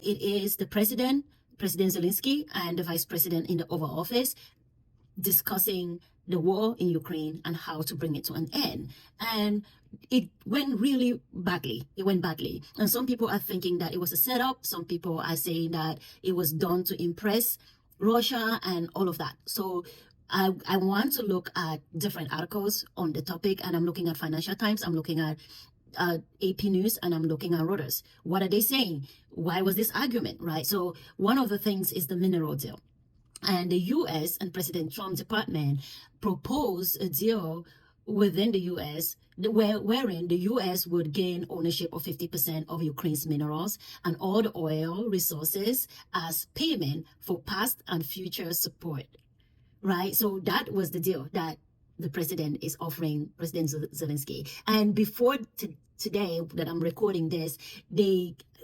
It is the president, President Zelensky, and the vice president in the Oval Office discussing the war in Ukraine and how to bring it to an end. And it went really badly. It went badly. And some people are thinking that it was a setup. Some people are saying that it was done to impress Russia and all of that. So I want to look at different articles on the topic, and I'm looking at Financial Times, I'm looking at AP News, and I'm looking at Reuters. What are they saying? Why was this argument, right? So one of the things is the mineral deal. And the U.S. and President Trump's department proposed a deal within the U.S. wherein the U.S. would gain ownership of 50% of Ukraine's minerals and all the oil resources as payment for past and future support, right? So that was the deal that the president is offering President Zelensky. And before today that I'm recording this,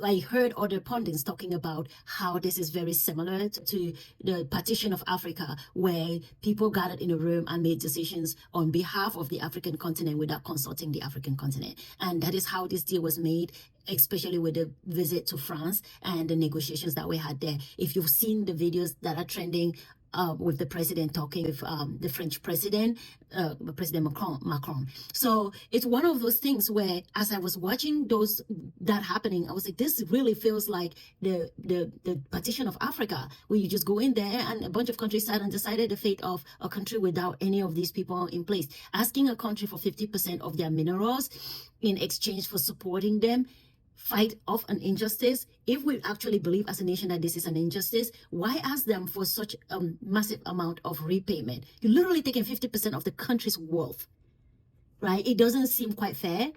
I heard other pundits talking about how this is very similar to the partition of Africa, where people gathered in a room and made decisions on behalf of the African continent without consulting the African continent. And that is how this deal was made, especially with the visit to France and the negotiations that we had there. If you've seen the videos that are trending with the president talking with the French president, President Macron. So it's one of those things where, as I was watching that happening, I was like, this really feels like the partition of Africa, where you just go in there and a bunch of countries sat and decided the fate of a country without any of these people in place. Asking a country for 50% of their minerals in exchange for supporting them fight off an injustice. If we actually believe as a nation that this is an injustice, why ask them for such a massive amount of repayment? You're literally taking 50% of the country's wealth, right? It doesn't seem quite fair.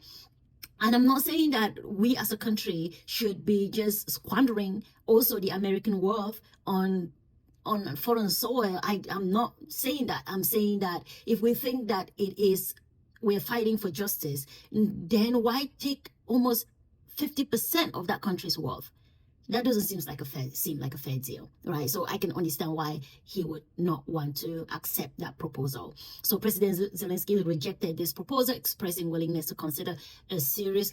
And I'm not saying that we as a country should be just squandering also the American wealth on foreign soil. I'm not saying that. I'm saying that if we think that we're fighting for justice, then why take almost 50% of that country's wealth? That doesn't seem like a fair deal, right? So I can understand why he would not want to accept that proposal. So President Zelensky rejected this proposal, expressing willingness to consider a serious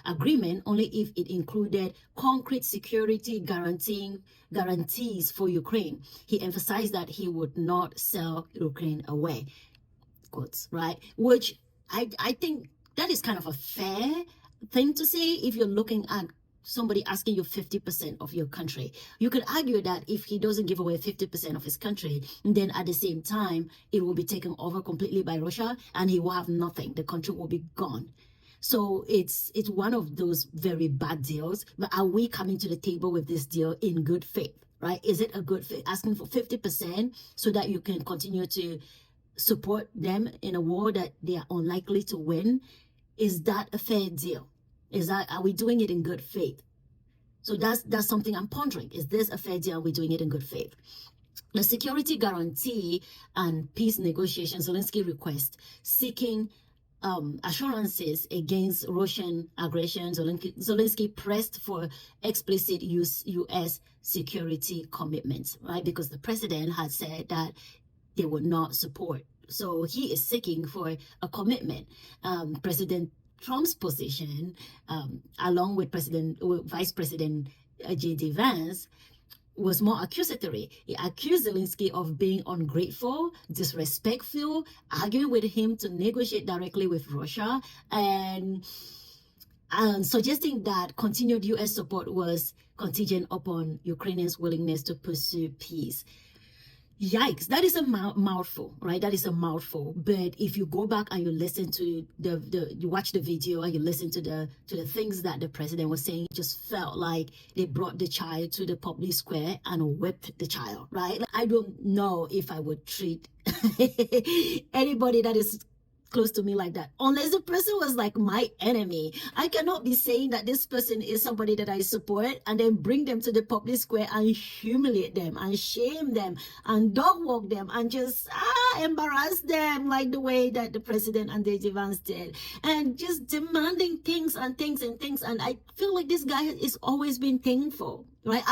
agreement only if it included concrete security guarantees for Ukraine. He emphasized that he would not sell Ukraine away, quotes, right? Which I think that is kind of a fair thing to say if you're looking at somebody asking you 50% of your country. You could argue that if he doesn't give away 50% of his country, then at the same time, it will be taken over completely by Russia and he will have nothing. The country will be gone. So it's one of those very bad deals. But are we coming to the table with this deal in good faith, right? Is it a good faith? Asking for 50% so that you can continue to support them in a war that they are unlikely to win? Is that a fair deal? Are we doing it in good faith? So that's something I'm pondering. Is this a fair deal? Are we doing it in good faith? The security guarantee and peace negotiations, Zelensky request seeking assurances against Russian aggression. Zelensky pressed for explicit U.S. security commitments, right? Because the president had said that they would not support. So he is seeking for a commitment. President Trump's position, along with Vice President J.D. Vance, was more accusatory. He accused Zelensky of being ungrateful, disrespectful, arguing with him to negotiate directly with Russia, and suggesting that continued U.S. support was contingent upon Ukrainians' willingness to pursue peace. Yikes, that is a mouthful, right? That is a mouthful. But if you go back and you listen to you watch the video and you listen to the things that the president was saying, it just felt like they brought the child to the public square and whipped the child, right? I don't know if I would treat anybody that is close to me like that, unless the person was like my enemy. I cannot be saying that this person is somebody that I support and then bring them to the public square and humiliate them and shame them and dog walk them and just not embarrass them like the way that the president and the Vance did, and just demanding things and things and things. And I feel like this guy is always been thankful, right?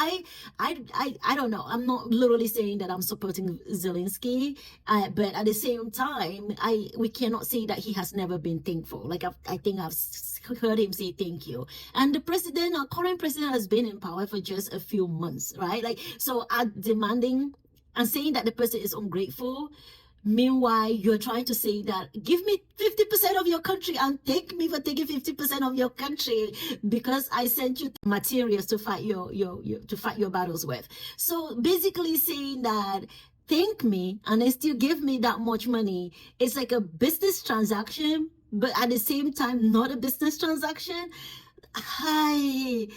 I don't know. I'm not literally saying that I'm supporting Zelensky, but at the same time, we cannot say that he has never been thankful. Like I think I've heard him say thank you. And the president, our current president, has been in power for just a few months, right? Like, so demanding and saying that the person is ungrateful. Meanwhile, you're trying to say that give me 50% of your country and take me for taking 50% of your country because I sent you materials to fight your battles with. So basically saying that thank me and they still give me that much money. It's like a business transaction, but at the same time not a business transaction. Hi,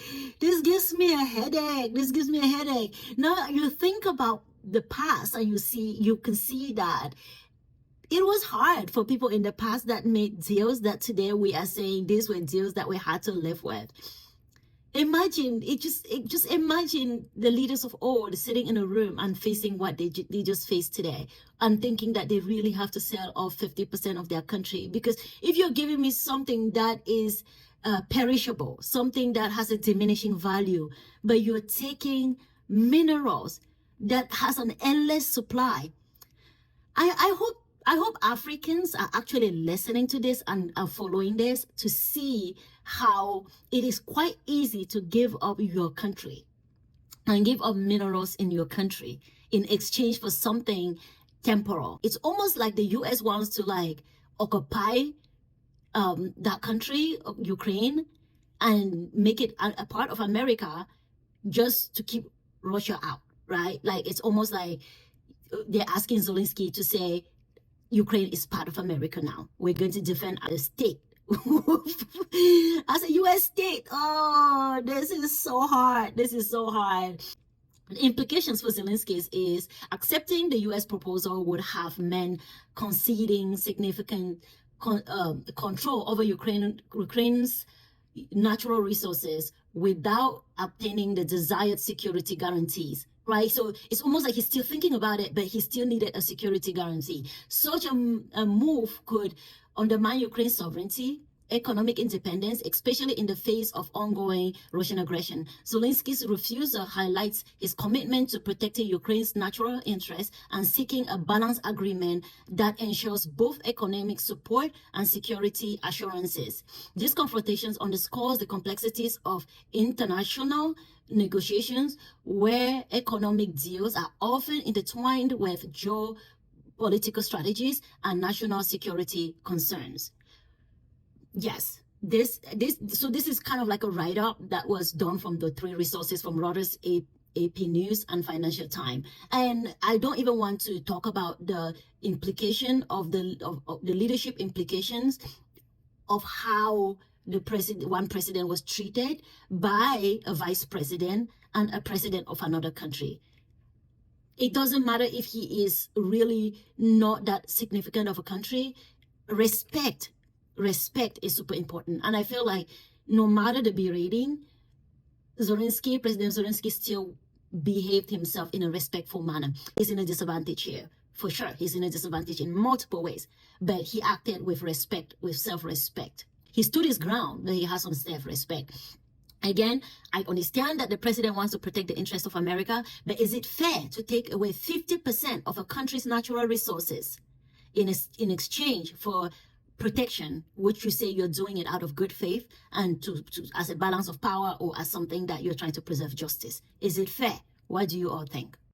this gives me a headache. This gives me a headache. Now you think about the past and you can see that it was hard for people in the past that made deals that today we are saying these were deals that we had to live with. Imagine just imagine the leaders of old sitting in a room and facing what they just faced today and thinking that they really have to sell off 50% of their country. Because if you're giving me something that is perishable, something that has a diminishing value, but you're taking minerals that has an endless supply, I hope Africans are actually listening to this and are following this to see how it is quite easy to give up your country and give up minerals in your country in exchange for something temporal. It's almost like the US wants to like occupy that country, Ukraine, and make it a part of America just to keep Russia out, right? Like it's almost like they're asking Zelensky to say, Ukraine is part of America now. We're going to defend our state. As a US state. Oh, this is so hard. This is so hard. The implications for Zelensky is accepting the US proposal would have meant conceding significant control over Ukraine's natural resources without obtaining the desired security guarantees, right? So it's almost like he's still thinking about it, but he still needed a security guarantee. Such a move could undermine Ukraine's sovereignty, economic independence, especially in the face of ongoing Russian aggression. Zelensky's refusal highlights his commitment to protecting Ukraine's natural interests and seeking a balanced agreement that ensures both economic support and security assurances. These confrontations underscores the complexities of international negotiations where economic deals are often intertwined with geopolitical strategies and national security concerns. Yes, this is kind of like a write-up that was done from the three resources from Reuters, AP News, and Financial Times. And I don't even want to talk about the implication of the leadership implications of how one president was treated by a vice president and a president of another country. It doesn't matter if he is really not that significant of a country. Respect is super important. And I feel like no matter the berating, President Zelensky still behaved himself in a respectful manner. He's in a disadvantage here. For sure, he's in a disadvantage in multiple ways. But he acted with respect, with self-respect. He stood his ground, but he has some self-respect. Again, I understand that the president wants to protect the interests of America, but is it fair to take away 50% of a country's natural resources in exchange for protection, which you say you're doing it out of good faith and to as a balance of power or as something that you're trying to preserve justice? Is it fair? What do you all think?